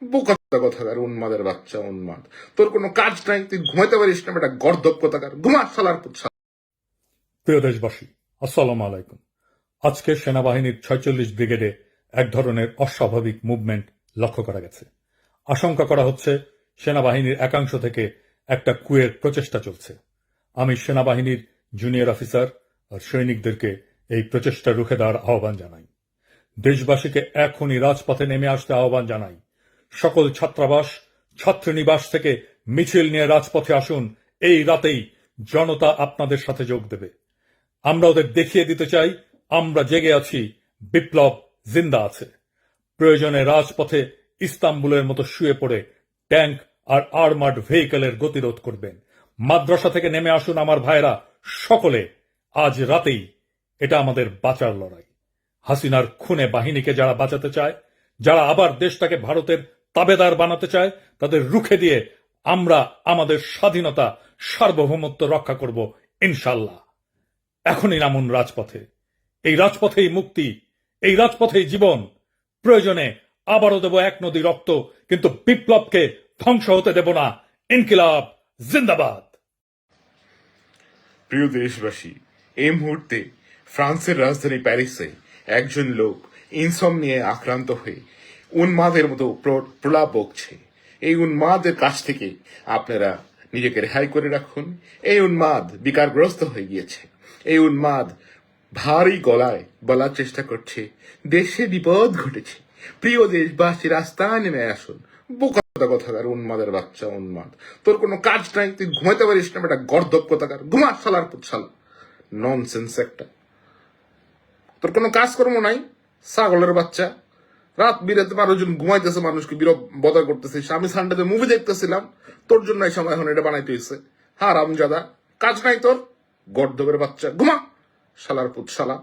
বোকা কথাকার, উন্মাদের বাচ্চা উন্মাদ। তোর কোনো কাজ নাই, তুই ঘুমাইতে পারিস না বেটা, গর্দব কথাকার, ঘুমা শালার পুত। প্রিয় দেশবাসী, আসসালামু আলাইকুম। আজকে সেনাবাহিনীর 46 ব্রিগেডে এক ধরনের অস্বাভাবিক মুভমেন্ট লক্ষ্য করা গেছে। আশঙ্কা করা হচ্ছে সেনাবাহিনীর একাংশ থেকে একটা কুয়ের প্রচেষ্টা চলছে। আমি সেনাবাহিনীর জুনিয়র অফিসার আর সৈনিকদেরকে এই প্রচেষ্টা রুখে দেওয়ার আহ্বান জানাই। দেশবাসীকে এখনই রাজপথে নেমে আসতে আহ্বান জানাই। সকল ছাত্রাবাস, ছাত্রীনিবাস থেকে মিছিল নিয়ে রাজপথে আসুন। এই রাতেই জনতা আপনাদের সাথে যোগ দেবে। আমরা ওদের দেখিয়ে দিতে চাই আমরা জেগে আছি, বিপ্লব জিন্দা আছে। প্রয়োজনে রাজপথে ইস্তাম্বুলের মতো শুয়ে পড়ে ট্যাঙ্ক আর আর্মার্ড ভেহিকেলের গতিরোধ করবেন। মাদ্রাসা থেকে নেমে আসুন আমার ভাইরা, সকলে আজ রাতেই। এটা আমাদের বাঁচার লড়াই। হাসিনার খুনে বাহিনীকে যারা বাঁচাতে চায়, যারা আবার দেশটাকে ভারতের তাবেদার বানাতে চায়, তাদের রুখে দিয়ে আমরা আমাদের স্বাধীনতা, সার্বভৌমত্ব রক্ষা করব ইনশাল্লাহ। এখনই নামুন রাজপথে। এই রাজপথেই মুক্তি, এই রাজপথেই জীবন। প্রয়োজনে আবারও দেব এক নদী রক্ত, কিন্তু বিপ্লবকে ধ্বংস হতে দেব না। ইনকিলাব জিন্দাবাদ। প্রিয় দেশবাসী, এই মুহূর্তে ফ্রান্সের রাজধানী প্যারিসে একজন লোক ইনসমনিয়ায় আক্রান্ত হয়ে উন্মাদের মতো প্রলাপ বকছে। এই উন্মাদের কাছ থেকে আপনারা নিজেকে রেহাই করে রাখুন। এই উন্মাদ বিকারগ্রস্ত হয়ে গিয়েছে। এই উন্মাদ ভারী গলায় বলার চেষ্টা করছে দেশে বিপদ ঘটেছে। প্রিয় দেশবাসী, রাস্তায় নেমে আসুন। বোকা কথাকার, উন্মাদের বাচ্চা উন্মাদ। তোর কোনো কাজ নাই, তুই ঘুমাইতে পারিস না বেটা, গর্দব কথাকার, ঘুমা শালার পুত শালা। ননসেন্স একটা। তোর কোনো কাজকর্ম নাই, ছাগলের বাচ্চা। রাত বিরাতে 12 জন ঘুমাইতেছে, মানুষকে বদা করতেছে। আমি সানডেতে মুভি দেখতেছিলাম, তোর জন্য এই সময় এখন এটা বানাইতে হয়েছে। হারামজাদা, কাজ নাই তোর, গর্দবের বাচ্চা, ঘুমা শালার পুত শালা।